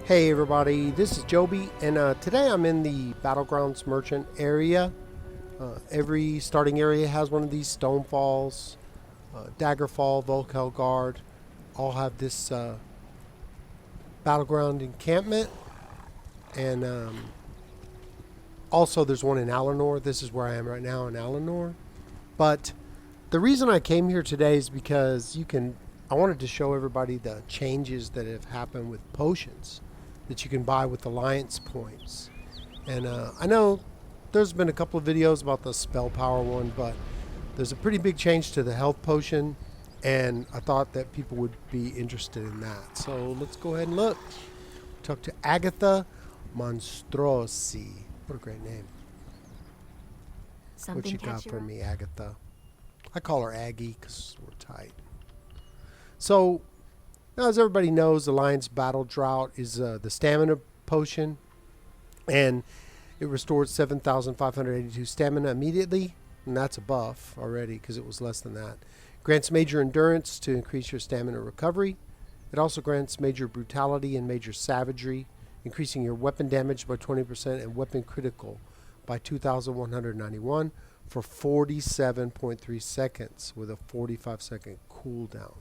Hey everybody, this is Joby, and today I'm in the Battlegrounds merchant area. Every starting area has one of these stone falls, Daggerfall, Volkel Guard, all have this battleground encampment, and also there's one in Alanor. This is where I am right now in Alanor. But the reason I came here today is because I wanted to show everybody the changes that have happened with potions that you can buy with alliance points. And I know there's been a couple of videos about the spell power one, but there's a pretty big change to the health potion, and I thought that people would be interested in that. So let's go ahead and look. Talk to Agatha Monstrosi. What a great name. What you got for me, Agatha? I call her Aggie because we're tight. So, now, as everybody knows, Alliance Battle Drought is the stamina potion, and it restores 7,582 stamina immediately, and that's a buff already because it was less than that. Grants major endurance to increase your stamina recovery. It also grants major brutality and major savagery, increasing your weapon damage by 20% and weapon critical by 2,191 for 47.3 seconds with a 45-second cooldown.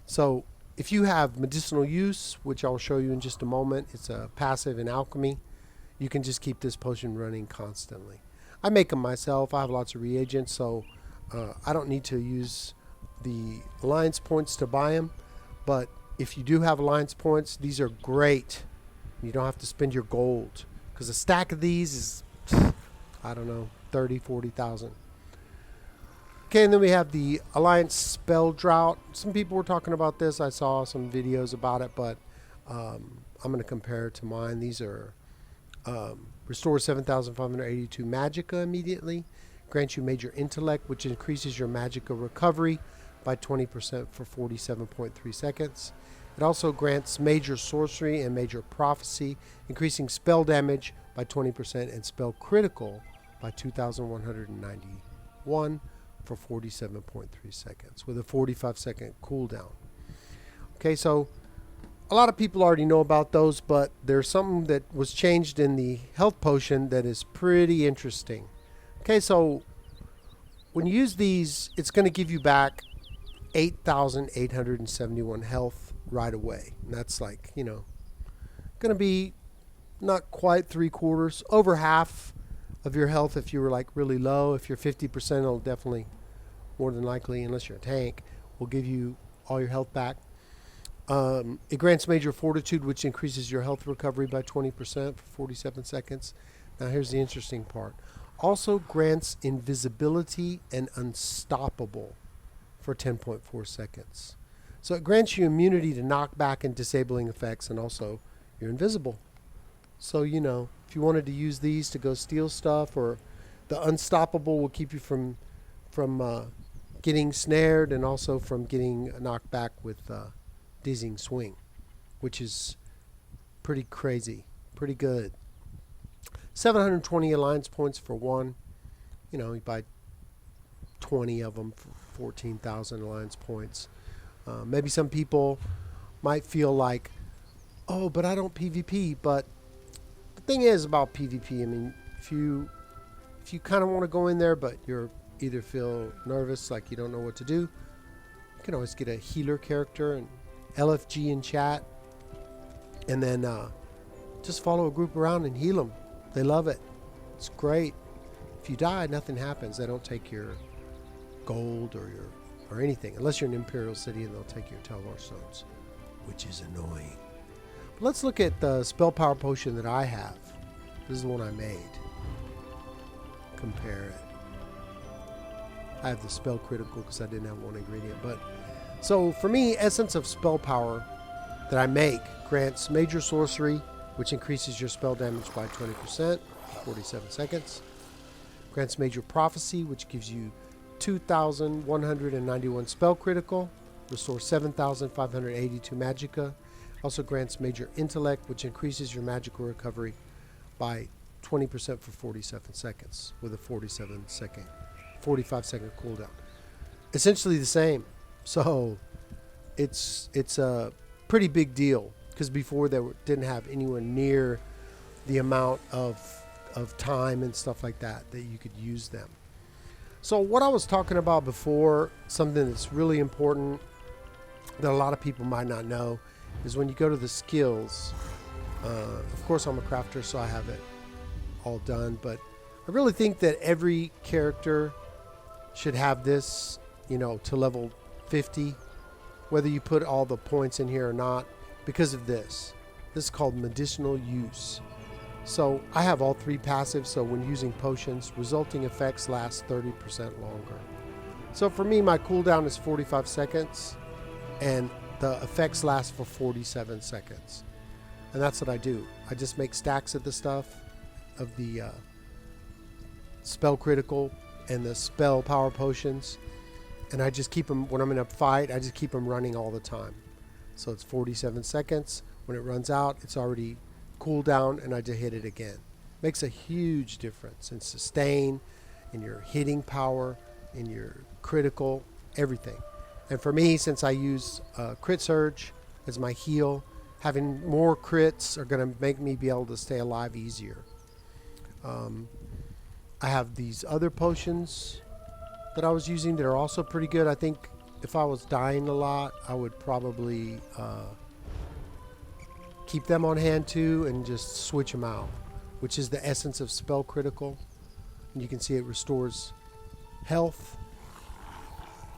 So, if you have medicinal use, which I'll show you in just a moment, it's a passive in alchemy, you can just keep this potion running constantly. I make them myself. I have lots of reagents, so I don't need to use the alliance points to buy them. But if you do have alliance points, these are great. You don't have to spend your gold, because a stack of these is, I don't know, 30, 40,000. Okay, and then we have the Alliance Spell Drought. Some people were talking about this. I saw some videos about it, but I'm going to compare it to mine. These are restore 7,582 magicka immediately. Grants you major intellect, which increases your magicka recovery by 20% for 47.3 seconds. It also grants major sorcery and major prophecy, increasing spell damage by 20% and spell critical by 2,191 for 47.3 seconds with a 45-second cooldown. Okay, so a lot of people already know about those, but there's something that was changed in the health potion that is pretty interesting. Okay, so when you use these, it's going to give you back 8,871 health right away. And that's like, going to be not quite 3/4, over half of your health if you were like really low. If you're 50%, it'll definitely, more than likely, unless you're a tank, will give you all your health back. It grants major fortitude, which increases your health recovery by 20% for 47 seconds. Now here's the interesting part. Also grants invisibility and unstoppable for 10.4 seconds. So it grants you immunity to knockback and disabling effects, and also you're invisible. So, if you wanted to use these to go steal stuff, or the unstoppable will keep you from getting snared, and also from getting knocked back with dizzying swing, which is pretty crazy, pretty good. 720 alliance points for one. You buy 20 of them for 14,000 alliance points. Maybe some people might feel like, oh, but I don't PvP. But the thing is about PvP, I mean, if you kind of want to go in there, but you're either feel nervous, like you don't know what to do, you can always get a healer character and LFG in chat, and then just follow a group around and heal them. They love it. It's great. If you die, nothing happens. They don't take your gold or anything, unless you're in Imperial City, and they'll take your Telvar stones, which is annoying. But let's look at the spell power potion that I have. This is the one I made. Compare it. I have the spell critical because I didn't have one ingredient. But so for me, Essence of Spell Power that I make grants major sorcery, which increases your spell damage by 20%, 47 seconds. Grants major prophecy, which gives you 2,191 spell critical, restores 7,582 magicka. Also grants major intellect, which increases your magical recovery by 20% for 47 seconds with a 45-second cooldown. Essentially the same. So it's a pretty big deal. because before they didn't have anywhere near the amount of time and stuff like that you could use them. So what I was talking about before, something that's really important that a lot of people might not know, is when you go to the skills. Of course, I'm a crafter, so I have it all done, but I really think that every character should have this, to level 50, whether you put all the points in here or not, because of this. This is called medicinal use. So I have all 3 passives, so when using potions, resulting effects last 30% longer. So for me, my cooldown is 45 seconds, and the effects last for 47 seconds. And that's what I do. I just make stacks of the stuff, of the spell critical and the spell power potions, and I just keep them, when I'm in a fight, I just keep them running all the time. So it's 47 seconds. When it runs out, it's already cooled down, and I just hit it again. Makes a huge difference in sustain, in your hitting power, in your critical, everything. And for me, since I use crit surge as my heal, having more crits are going to make me be able to stay alive easier. I have these other potions that I was using that are also pretty good. I think if I was dying a lot, I would probably keep them on hand too and just switch them out, which is the essence of spell critical. And you can see it restores health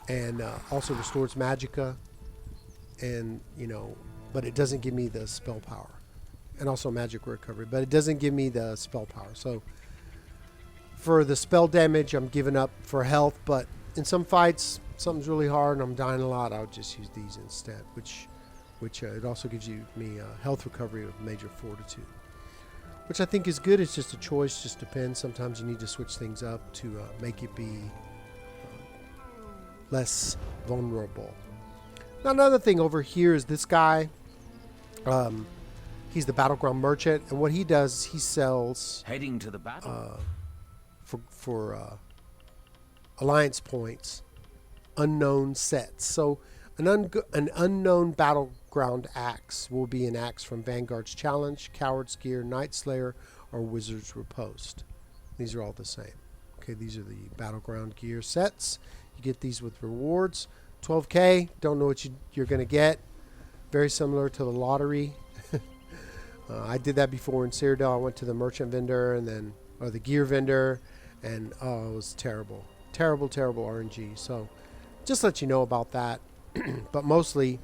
and also restores magicka, and but it doesn't give me the spell power, and also magic recovery, but it doesn't give me the spell power. So for the spell damage, I'm giving up for health, but in some fights, something's really hard and I'm dying a lot, I would just use these instead, which it also gives me health recovery of major fortitude, which I think is good. It's just a choice, just depends. Sometimes you need to switch things up to make it be less vulnerable. Now, another thing over here is this guy. He's the Battleground merchant, and what he does is he sells heading to the battle for alliance points, unknown sets. So an unknown Battleground axe will be an axe from Vanguard's Challenge, Coward's Gear, Night Slayer, or Wizard's Riposte. These are all the same. Okay, these are the Battleground gear sets. You get these with rewards. 12K, don't know what you're going to get. Very similar to the lottery. I did that before in Cyrodiil. I went to the merchant vendor or the gear vendor, and it was terrible. Terrible RNG. So just let you know about that. but mostly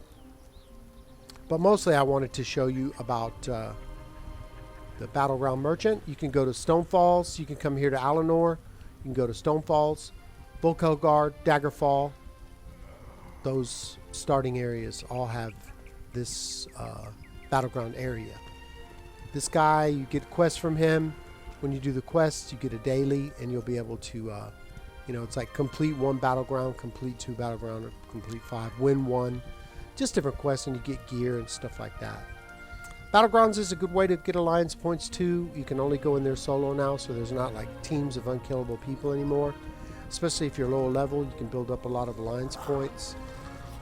I wanted to show you about the Battleground merchant. You can go to Stonefalls. You can come here to Alinor. You can go to Stonefalls, Volkelgard, Daggerfall. Those starting areas all have this Battleground area. This guy, you get quests from him. When you do the quests, you get a daily, and you'll be able to, it's like complete 1 Battleground, complete 2 Battleground, or complete 5, win 1. Just different quests, and you get gear and stuff like that. Battlegrounds is a good way to get alliance points too. You can only go in there solo now, so there's not like teams of unkillable people anymore. Especially if you're lower level, you can build up a lot of alliance points.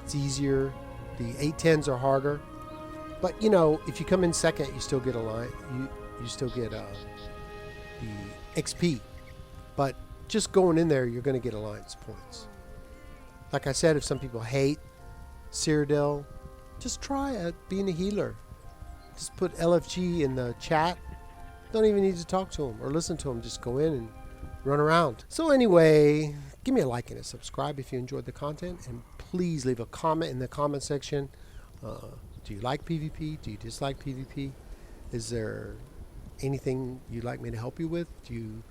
It's easier. The 810s are harder, but if you come in second, you still get you still get the XP. But just going in there, you're going to get alliance points. Like I said, if some people hate Cyrodiil, just try being a healer. Just put LFG in the chat. Don't even need to talk to them or listen to them. Just go in and run around. So anyway, give me a like and a subscribe if you enjoyed the content, and please leave a comment in the comment section. Do you like PvP? Do you dislike PvP? Is there anything you'd like me to help you with? Do you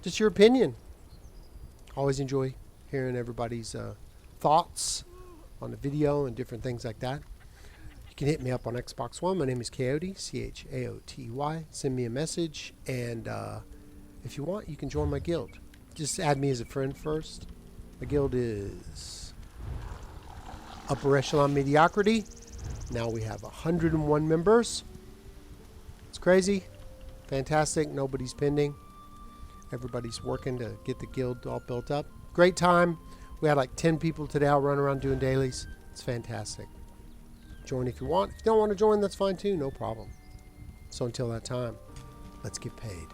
just your opinion? Always enjoy hearing everybody's thoughts on the video and different things like that. You can hit me up on Xbox One. My name is Coyote, Chaotey. Send me a message, and if you want, you can join my guild. Just add me as a friend first. My guild is Upper Echelon Mediocrity. Now we have 101 members. It's crazy. Fantastic. Nobody's pending. Everybody's working to get the guild all built up. Great time. We had like 10 people today out running around doing dailies. It's fantastic. Join if you want. If you don't want to join, that's fine too. No problem. So until that time, let's get paid.